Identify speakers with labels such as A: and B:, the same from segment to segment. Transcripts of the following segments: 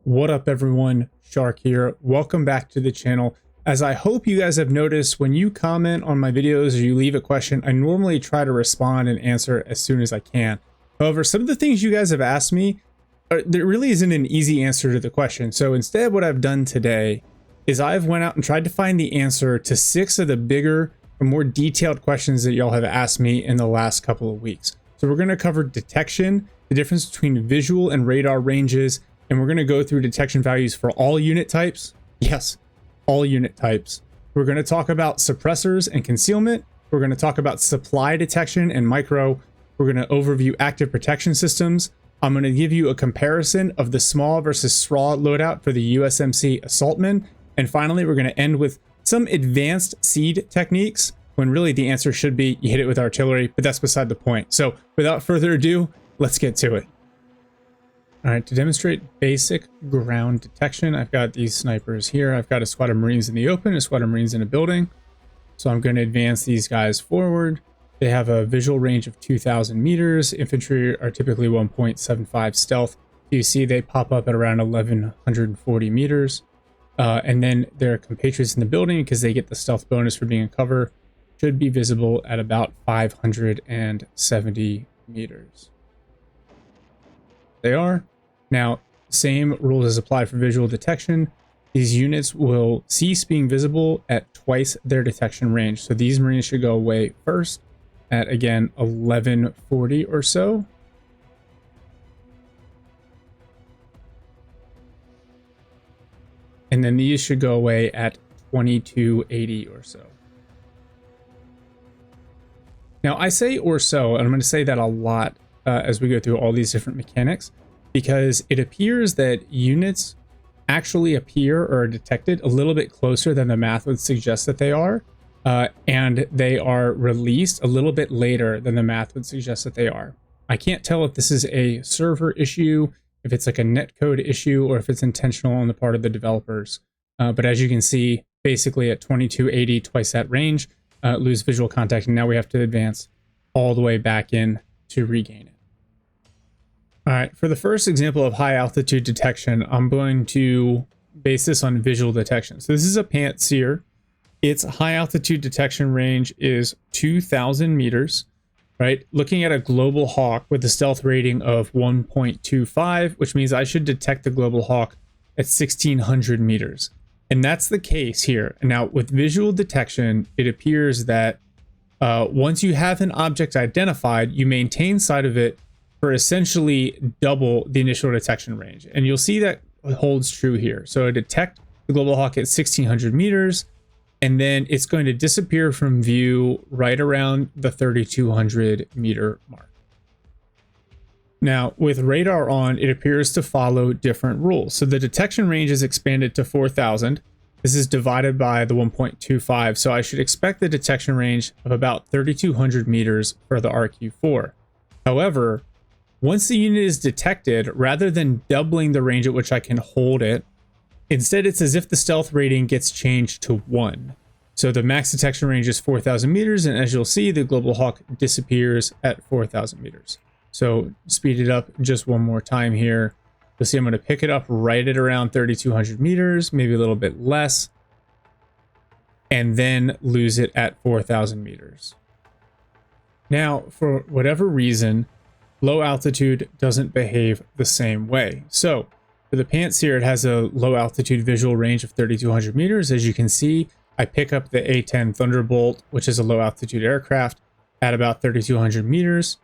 A: What up everyone, Shark here. Welcome back to the channel. As I hope you guys have noticed, when you comment on my videos or you leave a question, I normally try to respond and answer as soon as I can. However, some of the things you guys have asked me, there really isn't an easy answer to the question. So instead what I've done today is I've went out and tried to find the answer to 6 of the bigger and more detailed questions that y'all have asked me in the last couple of weeks. So we're going to cover detection, the difference between visual and radar ranges, and we're going to go through detection values for all unit types. Yes, all unit types. We're going to talk about suppressors and concealment. We're going to talk about supply detection and micro. We're going to overview active protection systems. I'm going to give you a comparison of the SMAW versus SRAW loadout for the USMC Assaultmen. And finally, we're going to end with some advanced seed techniques, when really the answer should be you hit it with artillery, but that's beside the point. So without further ado, let's get to it. All right, to demonstrate basic ground detection, I've got these snipers here. I've got a squad of Marines in the open, a squad of Marines in a building. So I'm going to advance these guys forward. They have a visual range of 2,000 meters. Infantry are typically 1.75 stealth. You see they pop up at around 1,140 meters. And then their compatriots in the building, because they get the stealth bonus for being in cover, should be visible at about 570 meters. They are. Now, same rules as apply for visual detection. These units will cease being visible at twice their detection range. So these Marines should go away first at, again, 1140 or so. And then these should go away at 2280 or so. Now, I say or so, and I'm going to say that a lot as we go through all these different mechanics, because it appears that units actually appear or are detected a little bit closer than the math would suggest that they are, and they are released a little bit later than the math would suggest that they are. I can't tell if this is a server issue, if it's like a netcode issue, or if it's intentional on the part of the developers. But as you can see, basically at 2280, twice that range, lose visual contact, and now we have to advance all the way back in to regain it. All right, for the first example of high altitude detection, I'm going to base this on visual detection. So this is a Pantsir. Its high altitude detection range is 2,000 meters, right? Looking at a Global Hawk with a stealth rating of 1.25, which means I should detect the Global Hawk at 1,600 meters. And that's the case here. Now, with visual detection, it appears that once you have an object identified, you maintain sight of it for essentially double the initial detection range. And you'll see that holds true here. So I detect the Global Hawk at 1,600 meters, and then it's going to disappear from view right around the 3,200 meter mark. Now, with radar on, it appears to follow different rules. So the detection range is expanded to 4,000. This is divided by the 1.25. So I should expect the detection range of about 3,200 meters for the RQ4. However, once the unit is detected, rather than doubling the range at which I can hold it, instead it's as if the stealth rating gets changed to 1. So the max detection range is 4,000 meters, and as you'll see, the Global Hawk disappears at 4,000 meters. So speed it up just one more time here. You'll see I'm going to pick it up right at around 3,200 meters, maybe a little bit less, and then lose it at 4,000 meters. Now, for whatever reason, low altitude doesn't behave the same way. So for the Pantsir, it has a low altitude visual range of 3,200 meters. As you can see, I pick up the A-10 Thunderbolt, which is a low altitude aircraft, at about 3,200 meters.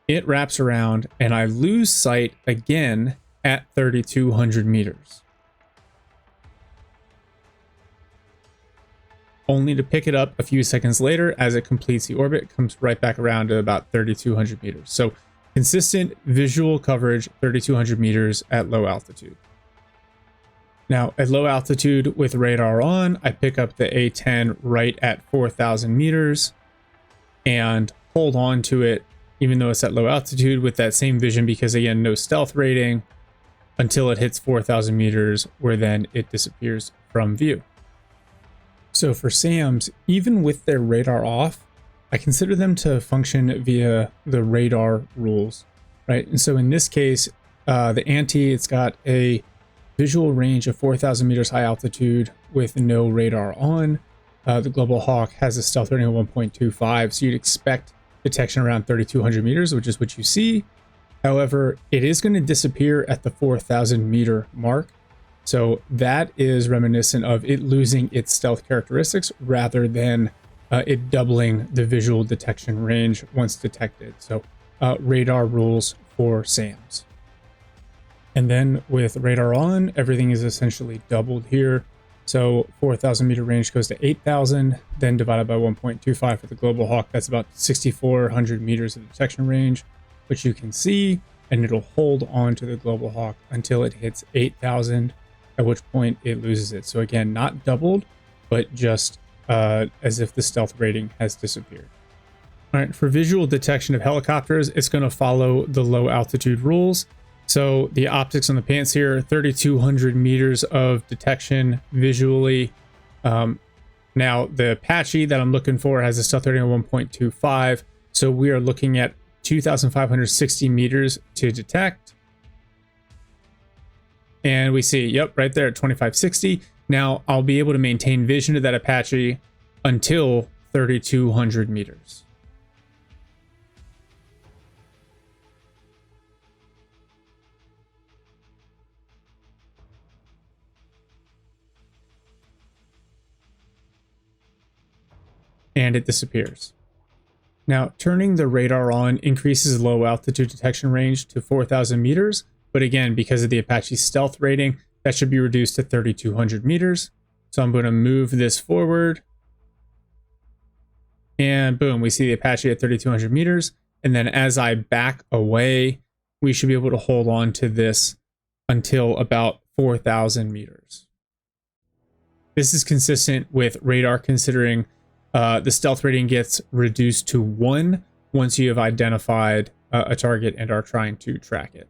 A: It wraps around and I lose sight again at 3,200 meters. Only to pick it up a few seconds later as it completes the orbit, comes right back around to about 3,200 meters. So consistent visual coverage, 3,200 meters at low altitude. Now, at low altitude with radar on, I pick up the A-10 right at 4,000 meters and hold on to it, even though it's at low altitude, with that same vision, because again, no stealth rating, until it hits 4,000 meters, where then it disappears from view. So for SAMs, even with their radar off, I consider them to function via the radar rules, right? And so in this case, the anti, it's got a visual range of 4,000 meters high altitude with no radar on. The Global Hawk has a stealth rating of 1.25, so you'd expect detection around 3,200 meters, which is what you see. However, it is going to disappear at the 4,000 meter mark. So that is reminiscent of it losing its stealth characteristics rather than it doubling the visual detection range once detected. So radar rules for SAMs. And then with radar on, everything is essentially doubled here. So 4,000 meter range goes to 8,000, then divided by 1.25 for the Global Hawk. That's about 6,400 meters of detection range, which you can see, and it'll hold on to the Global Hawk until it hits 8,000, at which point it loses it. So again, not doubled, but just as if the stealth rating has disappeared. All right, for visual detection of helicopters, it's going to follow the low altitude rules. So the optics on the pants here, 3,200 meters of detection visually. Now the Apache that I'm looking for has a stealth rating of 1.25. So we are looking at 2,560 meters to detect. And we see, yep, right there at 2,560. Now I'll be able to maintain vision to that Apache until 3,200 meters. And it disappears. Now, turning the radar on increases low altitude detection range to 4,000 meters, but again, because of the Apache's stealth rating, that should be reduced to 3,200 meters. So I'm going to move this forward, and boom, we see the Apache at 3,200 meters. And then as I back away, we should be able to hold on to this until about 4,000 meters. This is consistent with radar considering the stealth rating gets reduced to 1 once you have identified a target and are trying to track it.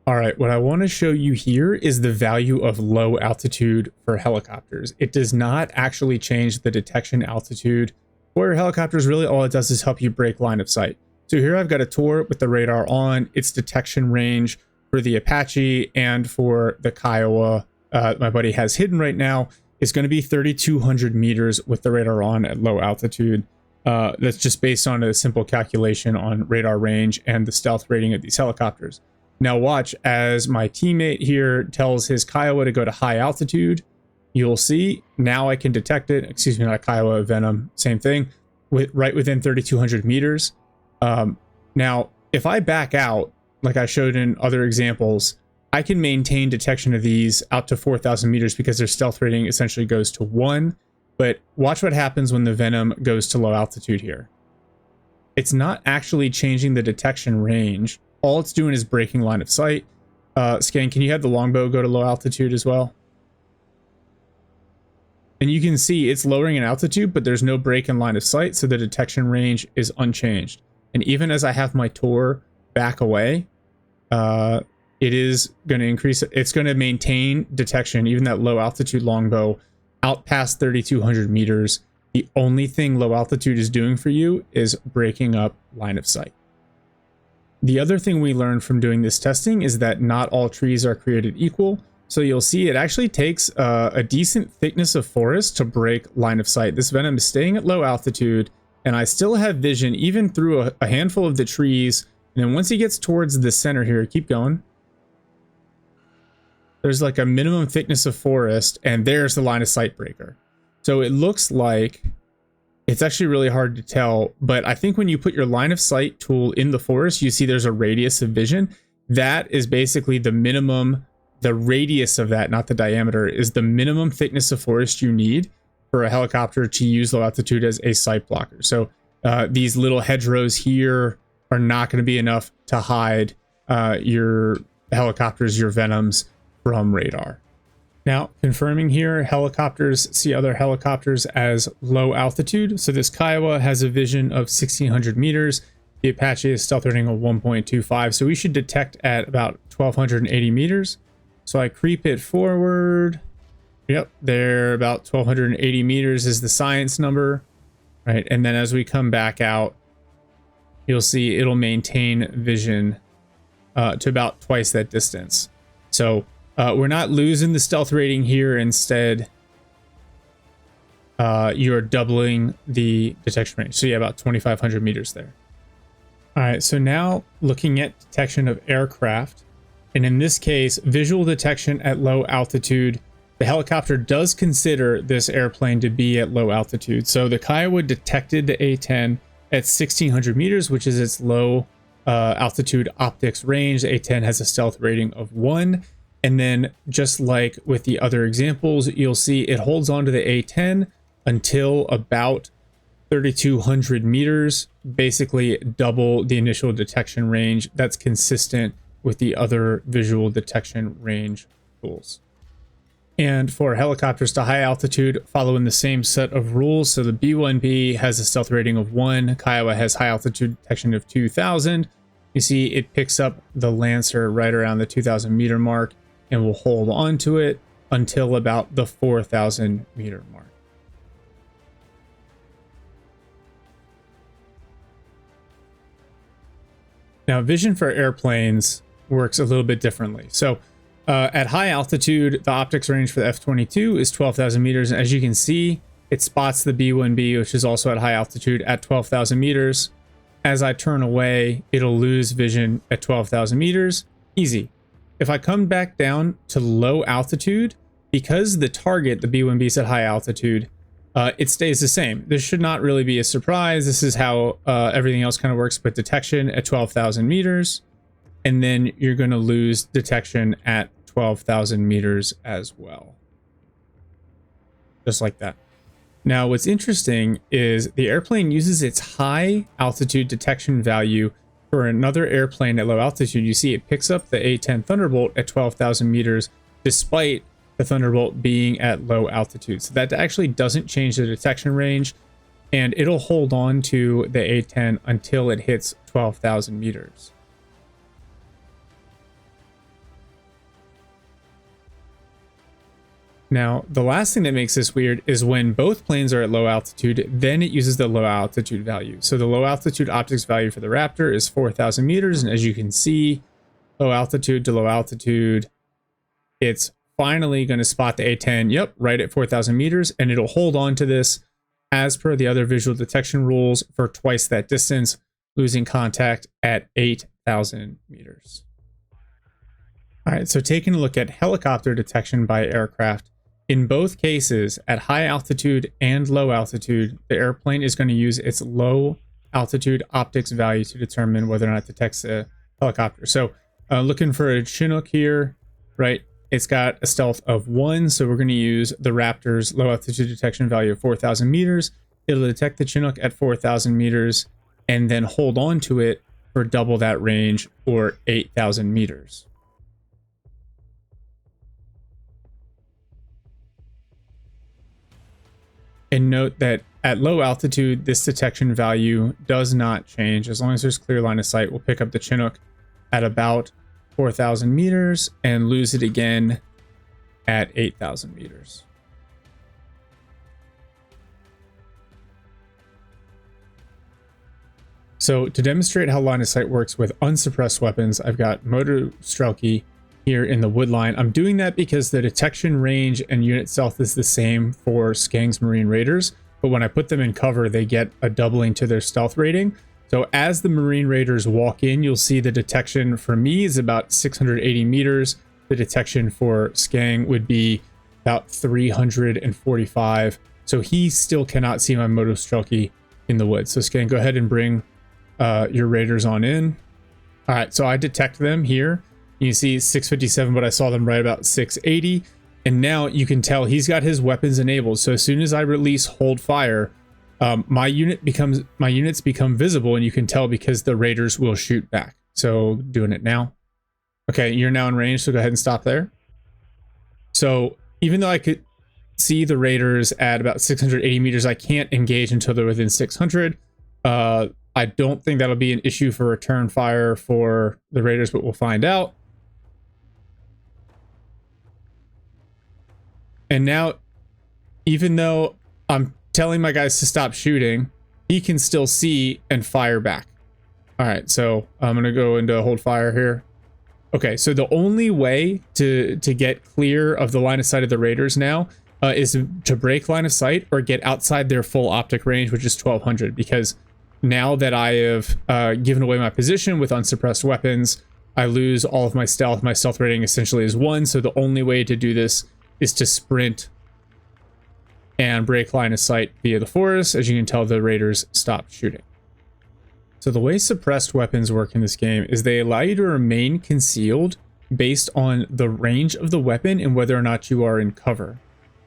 A: All right, what I want to show you here is the value of low altitude for helicopters. It does not actually change the detection altitude for your helicopters. Really, all it does is help you break line of sight. So here I've got a tour with the radar on. Its detection range for the Apache and for the Kiowa my buddy has hidden right now is going to be 3,200 meters with the radar on at low altitude. That's just based on a simple calculation on radar range and the stealth rating of these helicopters. Now watch as my teammate here tells his Kiowa to go to high altitude. You'll see now I can detect it. Excuse me, not Kiowa, Venom, same thing, right within 3,200 meters. Now, if I back out, like I showed in other examples, I can maintain detection of these out to 4,000 meters because their stealth rating essentially goes to 1. But watch what happens when the Venom goes to low altitude here. It's not actually changing the detection range. All it's doing is breaking line of sight. SKENG, can you have the longbow go to low altitude as well? And you can see it's lowering in altitude, but there's no break in line of sight, so the detection range is unchanged. And even as I have my Tor back away, it is going to increase. It's going to maintain detection, even that low altitude longbow, out past 3,200 meters. The only thing low altitude is doing for you is breaking up line of sight. The other thing we learned from doing this testing is that not all trees are created equal. So you'll see it actually takes a decent thickness of forest to break line of sight. This Venom is staying at low altitude, and I still have vision even through a handful of the trees. And then once he gets towards the center here, keep going. There's like a minimum thickness of forest, and there's the line of sight breaker. So it looks like it's actually really hard to tell, but I think when you put your line of sight tool in the forest, you see there's a radius of vision. That is basically the minimum, the radius of that, not the diameter, is the minimum thickness of forest you need for a helicopter to use low altitude as a sight blocker. So these little hedgerows here are not going to be enough to hide your helicopters, your Venoms from radar. Now, confirming here, helicopters see other helicopters as low altitude. So this Kiowa has a vision of 1,600 meters. The Apache is stealth rating of 1.25. So we should detect at about 1,280 meters. So I creep it forward. Yep, there about 1,280 meters is the science number, right? And then as we come back out, you'll see it'll maintain vision to about twice that distance. So We're not losing the stealth rating here. Instead, you're doubling the detection range. So yeah, about 2,500 meters there. All right, so now looking at detection of aircraft, and in this case, visual detection at low altitude. The helicopter does consider this airplane to be at low altitude. So the Kiowa detected the A-10 at 1,600 meters, which is its low altitude optics range. The A-10 has a stealth rating of 1. And then just like with the other examples, you'll see it holds on to the A-10 until about 3,200 meters, basically double the initial detection range. That's consistent with the other visual detection range tools. And for helicopters to high altitude, following the same set of rules. So the B-1B has a stealth rating of 1. Kiowa has high altitude detection of 2,000. You see it picks up the Lancer right around the 2,000 meter mark and will hold on to it until about the 4,000 meter mark. Now, vision for airplanes works a little bit differently. So at high altitude, the optics range for the F-22 is 12,000 meters. And as you can see, it spots the B-1B, which is also at high altitude at 12,000 meters. As I turn away, it'll lose vision at 12,000 meters. Easy. If I come back down to low altitude, because the target, the B-1B, is at high altitude, it stays the same. This should not really be a surprise. This is how everything else kind of works, but detection at 12,000 meters, and then you're going to lose detection at 12,000 meters as well. Just like that. Now, what's interesting is the airplane uses its high altitude detection value for another airplane at low altitude. You see it picks up the A-10 Thunderbolt at 12,000 meters, despite the Thunderbolt being at low altitude. So that actually doesn't change the detection range, and it'll hold on to the A-10 until it hits 12,000 meters. Now, the last thing that makes this weird is when both planes are at low altitude, then it uses the low altitude value. So the low altitude optics value for the Raptor is 4,000 meters. And as you can see, low altitude to low altitude, it's finally going to spot the A-10, yep, right at 4,000 meters. And it'll hold on to this as per the other visual detection rules for twice that distance, losing contact at 8,000 meters. All right, so taking a look at helicopter detection by aircraft, in both cases, at high altitude and low altitude, the airplane is going to use its low altitude optics value to determine whether or not it detects a helicopter. So looking for a Chinook here, right? It's got a stealth of 1, so we're going to use the Raptor's low altitude detection value of 4,000 meters. It'll detect the Chinook at 4,000 meters and then hold on to it for double that range, or 8,000 meters. And note that at low altitude, this detection value does not change. As long as there's clear line of sight, we'll pick up the Chinook at about 4,000 meters and lose it again at 8,000 meters. So to demonstrate how line of sight works with unsuppressed weapons, I've got Moto Strelke here in the wood line. I'm doing that because the detection range and unit stealth is the same for SKENG's Marine Raiders, but when I put them in cover, they get a doubling to their stealth rating. So as the Marine Raiders walk in, you'll see the detection for me is about 680 meters. The detection for SKENG would be about 345. So he still cannot see my Moto Strelke in the woods. So SKENG, go ahead and bring your Raiders on in. All right, so I detect them here. You see 657, but I saw them right about 680. And now you can tell he's got his weapons enabled. So as soon as I release hold fire, my units become visible, and you can tell because the Raiders will shoot back. So doing it now. Okay, you're now in range, so go ahead and stop there. So even though I could see the Raiders at about 680 meters, I can't engage until they're within 600. I don't think that'll be an issue for return fire for the Raiders, but we'll find out. And now, even though I'm telling my guys to stop shooting, he can still see and fire back. All right, so I'm going to go into hold fire here. Okay, so the only way to get clear of the line of sight of the raiders now is to break line of sight or get outside their full optic range, which is 1200. Because now that I have given away my position with unsuppressed weapons, I lose all of my stealth. My stealth rating essentially is 1. So the only way to do this is to sprint and break line of sight via the forest. As you can tell, the raiders stopped shooting. So the way suppressed weapons work in this game is they allow you to remain concealed based on the range of the weapon and whether or not you are in cover.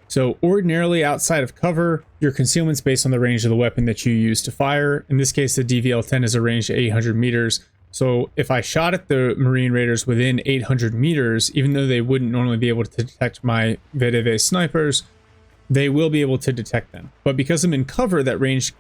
A: So ordinarily outside of cover, your concealment's based on the range of the weapon that you use to fire. In this case, the DVL-10 is a range of 800 meters. So if I shot at the Marine Raiders within 800 meters, even though they wouldn't normally be able to detect my VDV snipers, they will be able to detect them. But because I'm in cover, that range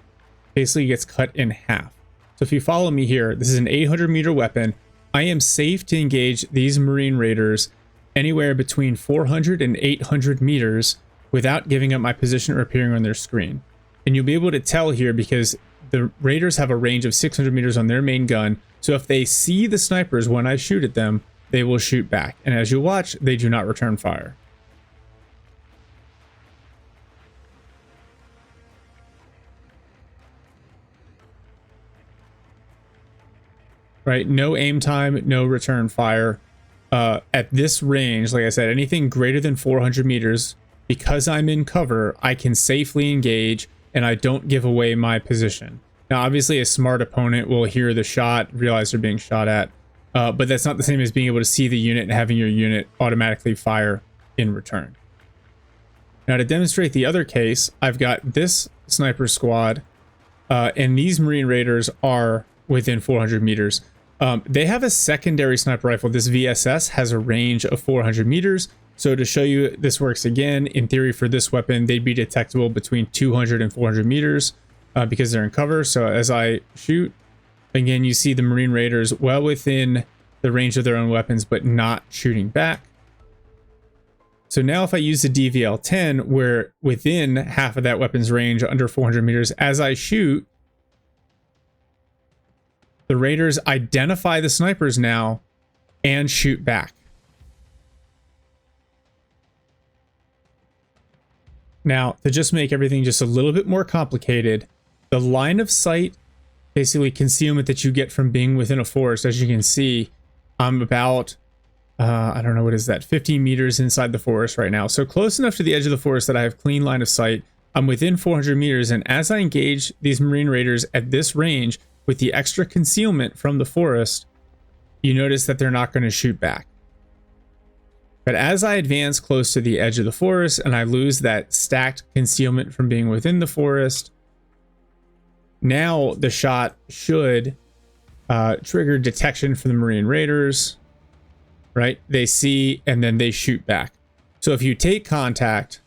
A: basically gets cut in half. So if you follow me here, this is an 800 meter weapon. I am safe to engage these Marine Raiders anywhere between 400 and 800 meters without giving up my position or appearing on their screen. And you'll be able to tell here because the Raiders have a range of 600 meters on their main gun. So if they see the snipers when I shoot at them, they will shoot back. And as you watch, they do not return fire. Right, no aim time, no return fire. At this range, like I said, anything greater than 400 meters, because I'm in cover, I can safely engage and I don't give away my position. Now, obviously, a smart opponent will hear the shot, realize they're being shot at, but that's not the same as being able to see the unit and having your unit automatically fire in return. Now, to demonstrate the other case, I've got this sniper squad, and these Marine Raiders are within 400 meters. They have a secondary sniper rifle. This VSS has a range of 400 meters. So to show you this works again, in theory for this weapon, they'd be detectable between 200 and 400 meters because they're in cover. So as I shoot, again, you see the Marine Raiders well within the range of their own weapons, but not shooting back. So now if I use the DVL-10, we're within half of that weapon's range, under 400 meters, as I shoot, the Raiders identify the snipers now and shoot back. Now, to just make everything just a little bit more complicated, the line of sight, basically concealment that you get from being within a forest, as you can see, I'm about, I don't know, what is that, 50 meters inside the forest right now. So close enough to the edge of the forest that I have clean line of sight. I'm within 400 meters, and as I engage these Marine Raiders at this range, with the extra concealment from the forest, you notice that they're not going to shoot back. But as I advance close to the edge of the forest and I lose that stacked concealment from being within the forest, now the shot should trigger detection for the Marine Raiders, right? They see and then they shoot back. So if you take contact,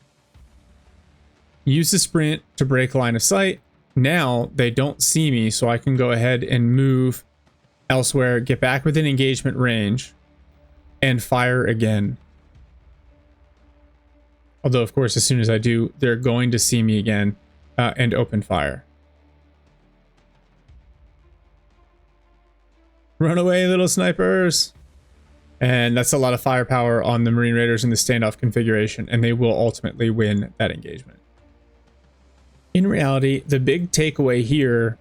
A: use the sprint to break line of sight, now they don't see me, so I can go ahead and move elsewhere, get back within engagement range, and fire again. Although, of course, as soon as I do, they're going to see me again and open fire. Run away, little snipers! And that's a lot of firepower on the Marine Raiders in the standoff configuration, and they will ultimately win that engagement. In reality, the big takeaway here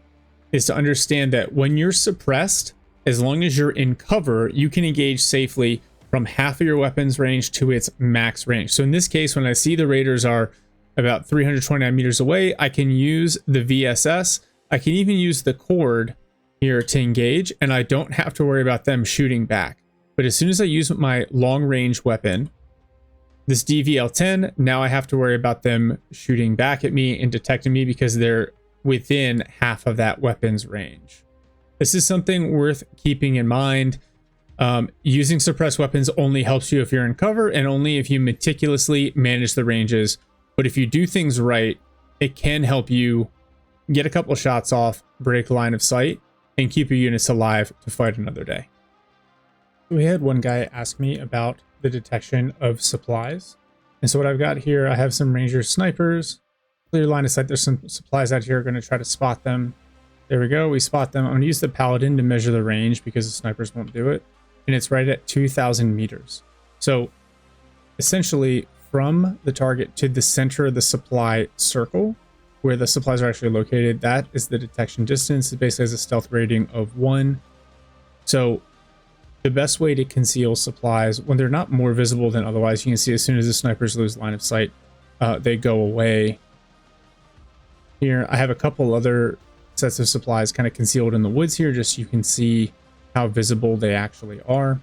A: is to understand that when you're suppressed, as long as you're in cover, you can engage safely from half of your weapon's range to its max range. So in this case, when I see the Raiders are about 329 meters away, I can use the VSS. I can even use the cord here to engage, and I don't have to worry about them shooting back. But as soon as I use my long range weapon, this DVL-10, now I have to worry about them shooting back at me and detecting me because they're within half of that weapon's range. This is something worth keeping in mind. Using suppressed weapons only helps you if you're in cover and only if you meticulously manage the ranges. But if you do things right, it can help you get a couple shots off, break line of sight, and keep your units alive to fight another day. We had one guy ask me about the detection of supplies. And so what I've got here, I have some Ranger snipers, clear line of sight. There's some supplies out here. Going to try to spot them. There we go. We spot them. I'm going to use the Paladin to measure the range because the snipers won't do it. and it's right at 2,000 meters. So essentially from the target to the center of the supply circle, where the supplies are actually located, that is the detection distance. It basically has a stealth rating of 1. So the best way to conceal supplies when they're not more visible than otherwise, you can see as soon as the snipers lose line of sight, they go away. Here, I have a couple other sets of supplies kind of concealed in the woods here, just so you can see how visible they actually are.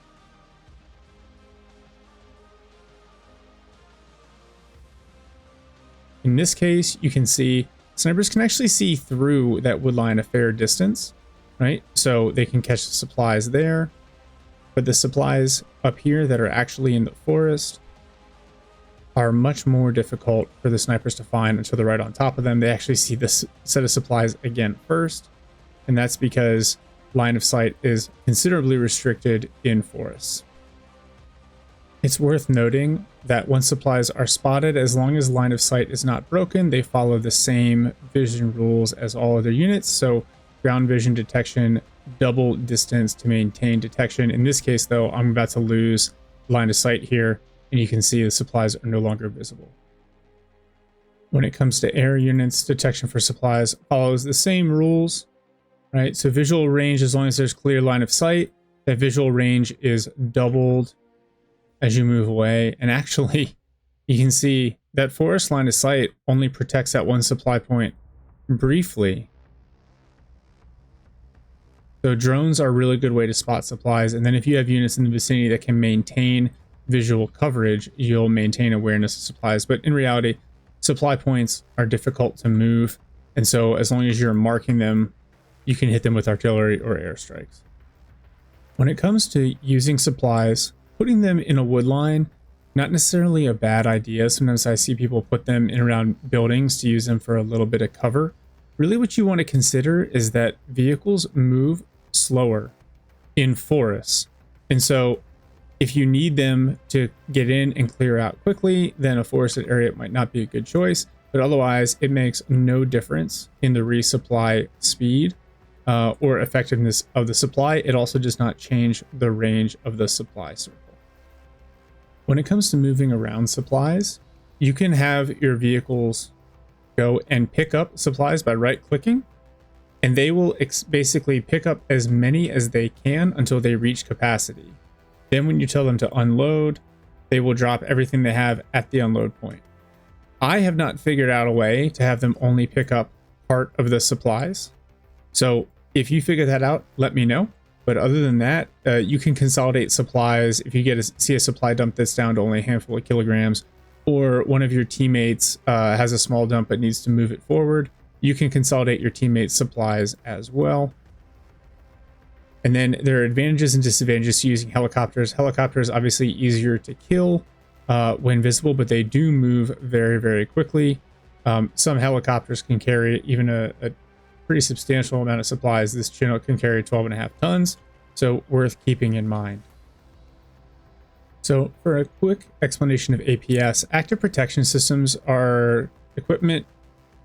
A: In this case, you can see snipers can actually see through that wood line a fair distance, right? So they can catch the supplies there. But the supplies up here that are actually in the forest are much more difficult for the snipers to find until they're right on top of them. They actually see this set of supplies again first, and that's because line of sight is considerably restricted in forests. It's worth noting that once supplies are spotted, as long as line of sight is not broken, they follow the same vision rules as all other units. So ground vision detection, double distance to maintain detection. In this case, though, I'm about to lose line of sight here, and you can see the supplies are no longer visible. When it comes to air units, detection for supplies follows the same rules, right? So visual range, as long as there's clear line of sight, that visual range is doubled as you move away. And actually, you can see that forest line of sight only protects that one supply point briefly. So drones are a really good way to spot supplies. And then if you have units in the vicinity that can maintain visual coverage, you'll maintain awareness of supplies. But in reality, supply points are difficult to move. And so as long as you're marking them, you can hit them with artillery or airstrikes. When it comes to using supplies, putting them in a wood line, not necessarily a bad idea. Sometimes I see people put them in around buildings to use them for a little bit of cover. Really what you want to consider is that vehicles move slower in forests. And so if you need them to get in and clear out quickly, then a forested area might not be a good choice. But otherwise, it makes no difference in the resupply speed or effectiveness of the supply. It also does not change the range of the supply circle. When it comes to moving around supplies, you can have your vehicles go and pick up supplies by right-clicking, and they will basically pick up as many as they can until they reach capacity. Then when you tell them to unload, they will drop everything they have at the unload point. I have not figured out a way to have them only pick up part of the supplies. So if you figure that out, let me know. But other than that, you can consolidate supplies. If you see a supply dump that's down to only a handful of kilograms, or one of your teammates has a small dump but needs to move it forward, you can consolidate your teammates' supplies as well. And then there are advantages and disadvantages to using helicopters. Helicopters obviously easier to kill when visible, but they do move very, very quickly. Some helicopters can carry even a pretty substantial amount of supplies. This Chinook can carry 12.5 tons, so worth keeping in mind. So for a quick explanation of APS, active protection systems are equipment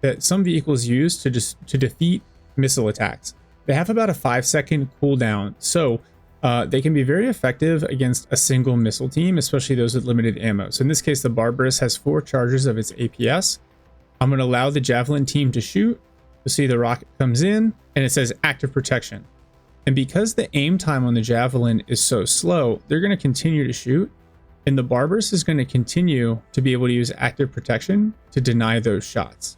A: that some vehicles use to defeat missile attacks. They have about a 5-second cooldown, so they can be very effective against a single missile team, especially those with limited ammo. So in this case, the Barbarous has 4 charges of its APS. I'm going to allow the Javelin team to shoot. You'll see the rocket comes in, and it says active protection. And because the aim time on the Javelin is so slow, they're going to continue to shoot, and the Barbarous is going to continue to be able to use active protection to deny those shots.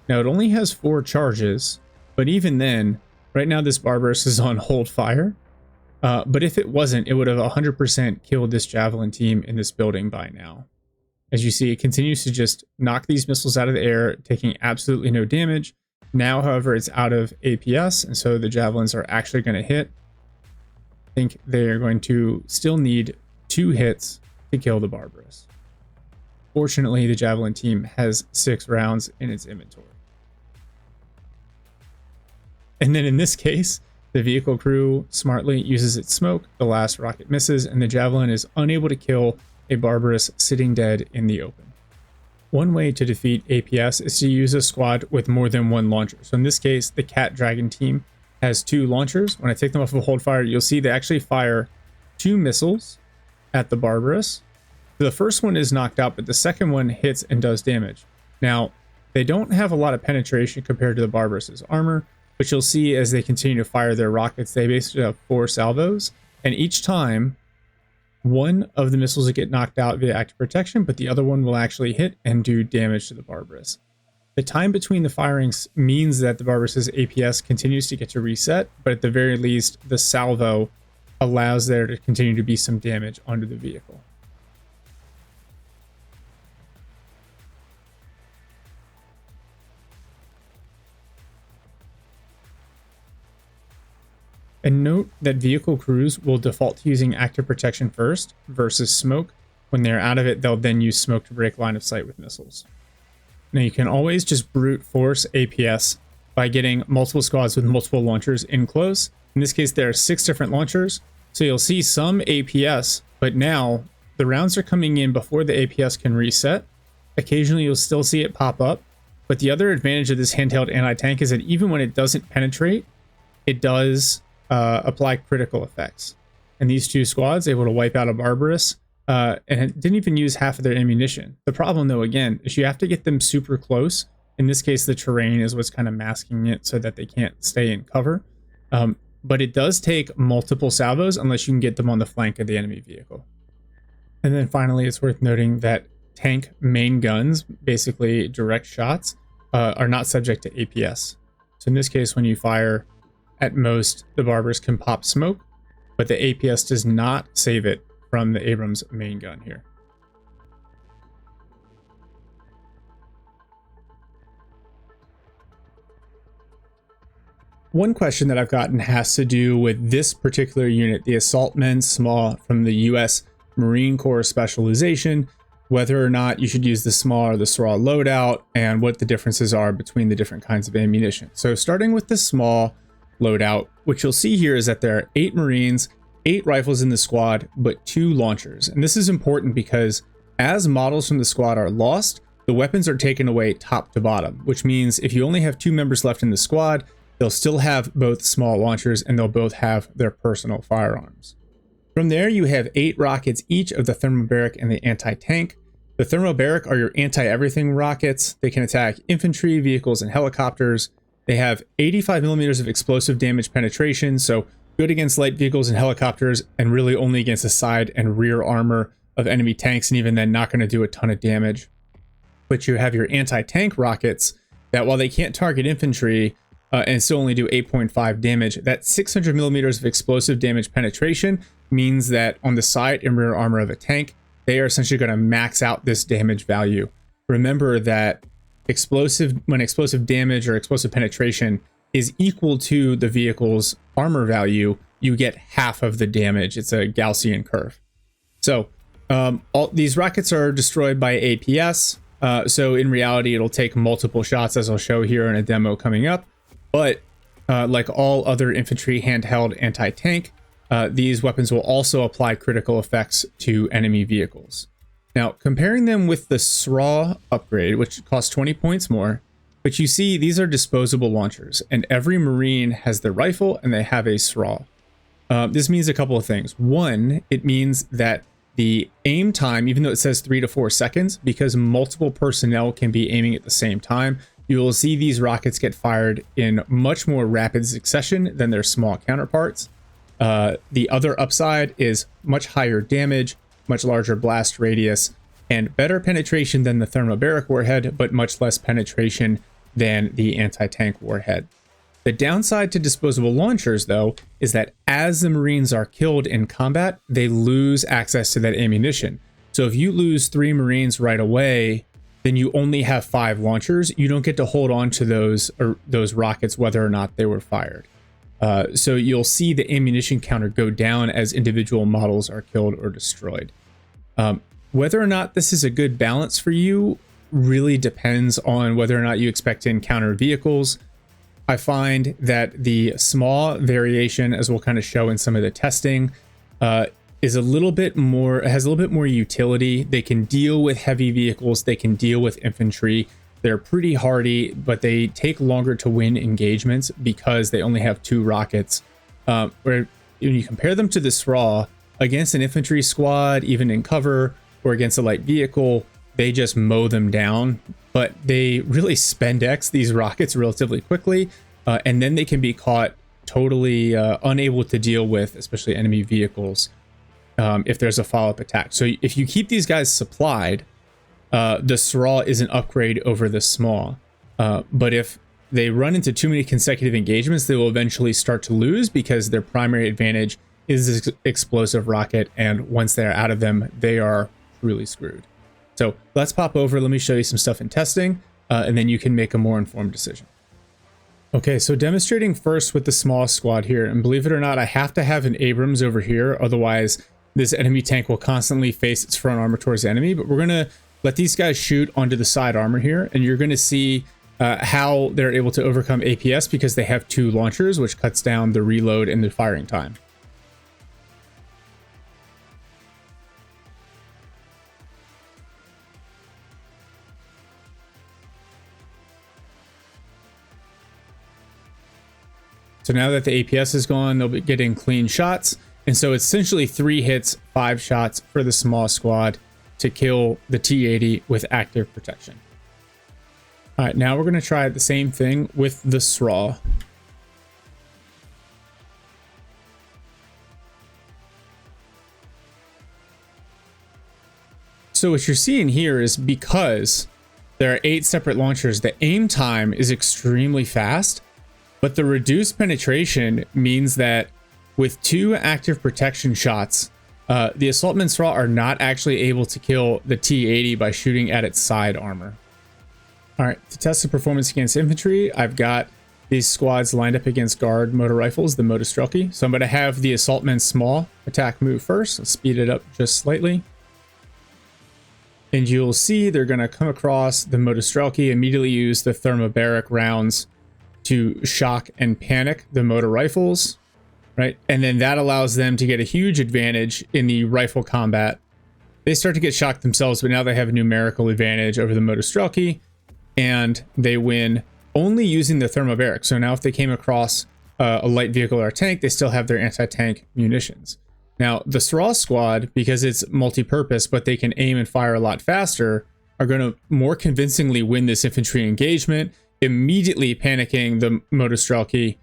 A: Now, it only has 4 charges, but even then, right now this Barbarous is on hold fire. But if it wasn't, it would have 100% killed this Javelin team in this building by now. As you see, it continues to just knock these missiles out of the air, taking absolutely no damage. Now, however, it's out of APS, and so the Javelins are actually going to hit. I think they are going to still need 2 hits to kill the Barbarous. Fortunately, the Javelin team has 6 rounds in its inventory. And then in this case, the vehicle crew smartly uses its smoke, the last rocket misses, and the Javelin is unable to kill a Barbarous sitting dead in the open. One way to defeat APS is to use a squad with more than 1 launcher. So in this case, the Cat Dragon team has 2 launchers. When I take them off of hold fire, you'll see they actually fire 2 missiles at the Barbarous. The first one is knocked out, but the second one hits and does damage. Now, they don't have a lot of penetration compared to the Barbarous's armor, but you'll see as they continue to fire their rockets, they basically have 4 salvos, and each time, one of the missiles will get knocked out via active protection, but the other one will actually hit and do damage to the Barbarous. The time between the firings means that the Barbarous's APS continues to get to reset, but at the very least, the salvo allows there to continue to be some damage onto the vehicle. And note that vehicle crews will default to using active protection first versus smoke. When they're out of it, they'll then use smoke to break line of sight with missiles. Now you can always just brute force APS by getting multiple squads with multiple launchers in close. In this case, there are 6 different launchers. So you'll see some APS, but now the rounds are coming in before the APS can reset. Occasionally you'll still see it pop up. But the other advantage of this handheld anti-tank is that even when it doesn't penetrate, it does apply critical effects. And these 2 squads able to wipe out a Barbarous, and it didn't even use half of their ammunition. The problem, though, again, is you have to get them super close. In this case, the terrain is what's kind of masking it so that they can't stay in cover. But it does take multiple salvos unless you can get them on the flank of the enemy vehicle. And then finally, it's worth noting that tank main guns, basically direct shots, are not subject to APS. So in this case, when you fire, at most, the Barbarous can pop smoke, but the APS does not save it from the Abrams main gun here. One question that I've gotten has to do with this particular unit, the Assaultmen SMAW from the US Marine Corps Specialization, whether or not you should use the SMAW or the SRAW loadout, and what the differences are between the different kinds of ammunition. So starting with the SMAW loadout, what you'll see here is that there are 8 Marines, 8 rifles in the squad, but 2 launchers. And this is important because as models from the squad are lost, the weapons are taken away top to bottom, which means if you only have 2 members left in the squad, they'll still have both small launchers and they'll both have their personal firearms. From there, you have 8 rockets each of the thermobaric and the anti-tank. The thermobaric are your anti-everything rockets. They can attack infantry, vehicles, and helicopters. They have 85 millimeters of explosive damage penetration, so good against light vehicles and helicopters, and really only against the side and rear armor of enemy tanks, and even then not going to do a ton of damage. But you have your anti-tank rockets that, while they can't target infantry and still only do 8.5 damage, that 600 millimeters of explosive damage penetration means that on the side and rear armor of a tank, they are essentially going to max out this damage value. Remember that when explosive damage or explosive penetration is equal to the vehicle's armor value, you get half of the damage. It's a Gaussian curve. So all these rockets are destroyed by APS. So in reality, it'll take multiple shots, as I'll show here in a demo coming up. But like all other infantry handheld anti-tank, these weapons will also apply critical effects to enemy vehicles. Now, comparing them with the SRAW upgrade, which costs 20 points more, but you see these are disposable launchers, and every Marine has their rifle and they have a SRAW. This means a couple of things. One, it means that the aim time, even though it says 3 to 4 seconds, because multiple personnel can be aiming at the same time, you will see these rockets get fired in much more rapid succession than their small counterparts. The other upside is much higher damage, much larger blast radius, and better penetration than the thermobaric warhead, but much less penetration than the anti-tank warhead. The downside to disposable launchers, though, is that as the Marines are killed in combat, they lose access to that ammunition. So if you lose 3 Marines right away, then you only have 5 launchers. You don't get to hold on to those rockets whether or not they were fired. So you'll see the ammunition counter go down as individual models are killed or destroyed. Whether or not this is a good balance for you really depends on whether or not you expect to encounter vehicles. I find that the SMAW variation, as we'll kind of show in some of the testing, has a little bit more utility. They can deal with heavy vehicles, they can deal with infantry. They're pretty hardy, but they take longer to win engagements because they only have 2 rockets. Where when you compare them to the SRAW, against an infantry squad, even in cover or against a light vehicle, they just mow them down. But they really spendex these rockets relatively quickly, and then they can be caught totally unable to deal with, especially enemy vehicles, if there's a follow-up attack. So if you keep these guys supplied, the SRAW is an upgrade over the SMAW. But if they run into too many consecutive engagements, they will eventually start to lose because their primary advantage is this explosive rocket, and once they're out of them, they are truly screwed. So let's pop over, let me show you some stuff in testing, and then you can make a more informed decision. Okay, so demonstrating first with the small squad here, and believe it or not, I have to have an Abrams over here, otherwise this enemy tank will constantly face its front armor towards the enemy. But we're gonna let these guys shoot onto the side armor here, and you're gonna see how they're able to overcome APS because they have 2 launchers, which cuts down the reload and the firing time. So now that the APS is gone, they'll be getting clean shots. And so it's essentially 3 hits, 5 shots for the small squad to kill the T-80 with active protection. All right, now we're going to try the same thing with the SRAW. So what you're seeing here is because there are 8 separate launchers, the aim time is extremely fast. But the reduced penetration means that with 2 active protection shots, the Assaultmen SRAW are not actually able to kill the T-80 by shooting at its side armor. All right, to test the performance against infantry, I've got these squads lined up against guard motor rifles, the Motostrelki. So I'm going to have the Assaultmen SMAW attack move first. I'll speed it up just slightly. And you'll see they're going to come across the Motostrelki, immediately use the thermobaric rounds to shock and panic the motor rifles, right? And then that allows them to get a huge advantage in the rifle combat. They start to get shocked themselves, but now they have a numerical advantage over the Motostrelki, and they win only using the thermobaric. So now if they came across a light vehicle or a tank, they still have their anti-tank munitions. Now the SRAW squad, because it's multi-purpose, but they can aim and fire a lot faster, are going to more convincingly win this infantry engagement, immediately panicking the Motostrelki,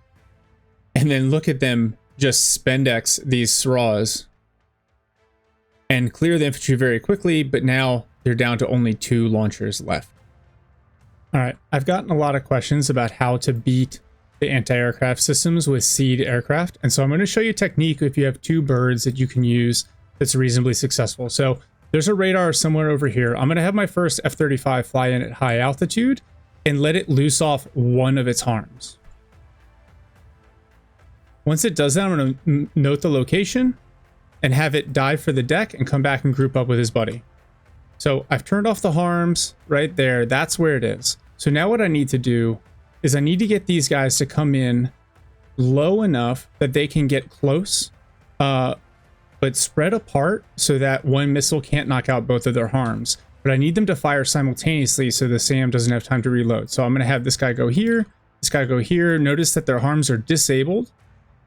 A: and then look at them just spendex these SRAWs and clear the infantry very quickly, but now they're down to only 2 launchers left. All right, I've gotten a lot of questions about how to beat the anti-aircraft systems with seed aircraft, and so I'm going to show you a technique if you have 2 birds that you can use that's reasonably successful. So there's a radar somewhere over here. I'm going to have my first F-35 fly in at high altitude and let it loose off one of its harms. Once it does that, I'm going to note the location and have it dive for the deck and come back and group up with his buddy. So I've turned off the harms right there. That's where it is. So now what I need to do is I need to get these guys to come in low enough that they can get close, but spread apart so that one missile can't knock out both of their harms. But I need them to fire simultaneously so the SAM doesn't have time to reload. So I'm going to have this guy go here, this guy go here. Notice that their harms are disabled.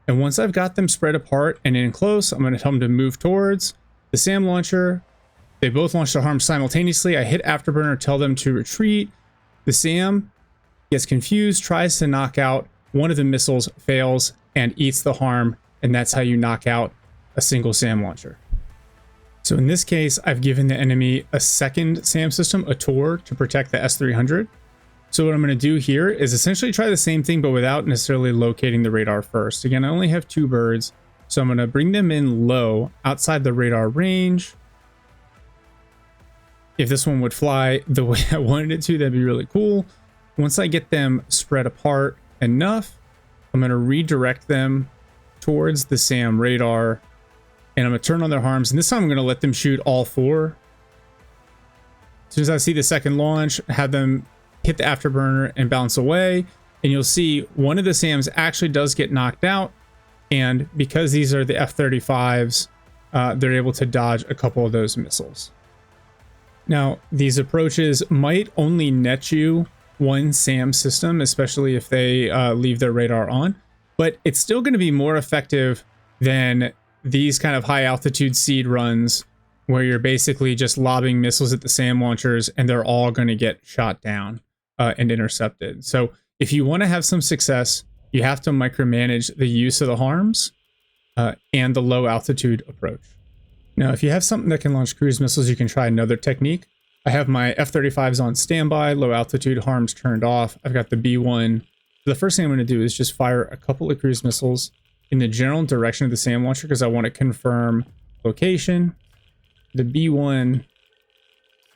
A: And once I've got them spread apart and in close, I'm going to tell them to move towards the SAM launcher. They both launch their harms simultaneously. I hit afterburner, tell them to retreat. The SAM gets confused, tries to knock out one of the missiles, fails, and eats the harm. And that's how you knock out a single SAM launcher. So in this case, I've given the enemy a second SAM system, a TOR, to protect the S-300. So what I'm going to do here is essentially try the same thing, but without necessarily locating the radar first. Again, I only have 2 birds, so I'm going to bring them in low, outside the radar range. If this one would fly the way I wanted it to, that'd be really cool. Once I get them spread apart enough, I'm going to redirect them towards the SAM radar. And I'm going to turn on their harms, and this time I'm going to let them shoot all 4. As soon as I see the second launch, have them hit the afterburner and bounce away. And you'll see one of the SAMs actually does get knocked out. And because these are the F-35s, they're able to dodge a couple of those missiles. Now, these approaches might only net you 1 SAM system, especially if they leave their radar on. But it's still going to be more effective than these kind of high altitude seed runs where you're basically just lobbing missiles at the SAM launchers and they're all going to get shot down and intercepted. So if you want to have some success, you have to micromanage the use of the harms and the low altitude approach. Now, if you have something that can launch cruise missiles, you can try another technique. I have my F-35s on standby, low altitude harms turned off. I've got the B-1. The first thing I'm going to do is just fire a couple of cruise missiles in the general direction of the SAM launcher because I want to confirm location. The B-1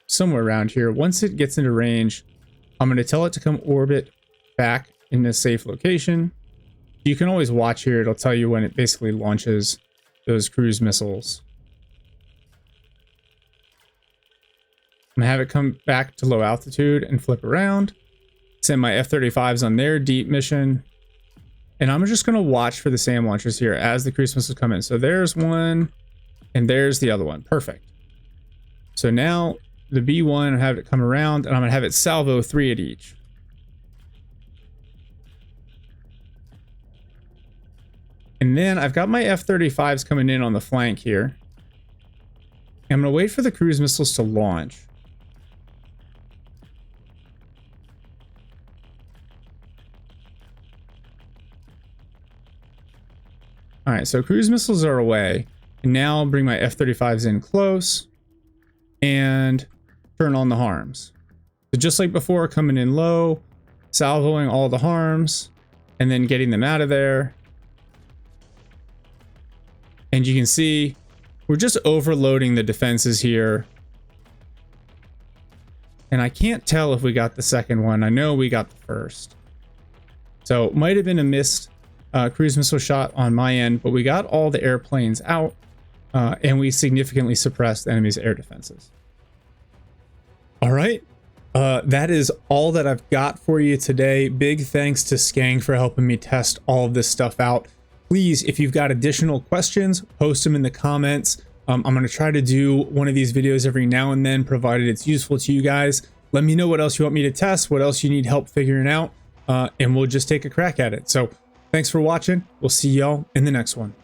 A: somewhere around here. Once it gets into range, I'm going to tell it to come orbit back in a safe location. You can always watch here. It'll tell you when it basically launches those cruise missiles. I'm going to have it come back to low altitude and flip around. Send my F-35s on their deep mission. And I'm just going to watch for the SAM launchers here as the cruise missiles come in. So there's one and there's the other one. Perfect. So now the B-1, I have it come around and I'm going to have it salvo 3 at each. And then I've got my F-35s coming in on the flank here. I'm going to wait for the cruise missiles to launch. All right, so cruise missiles are away. And now I'll bring my F-35s in close and turn on the harms. So just like before, coming in low, salvoing all the harms, and then getting them out of there. And you can see we're just overloading the defenses here. And I can't tell if we got the second one. I know we got the first. So it might have been a missed cruise missile shot on my end, but we got all the airplanes out and we significantly suppressed the enemy's air defenses. All right. That is all that I've got for you today. Big thanks to SKENG for helping me test all of this stuff out. Please, if you've got additional questions, post them in the comments. I'm going to try to do one of these videos every now and then, provided it's useful to you guys. Let me know what else you want me to test, what else you need help figuring out, and we'll just take a crack at it. So thanks for watching. We'll see y'all in the next one.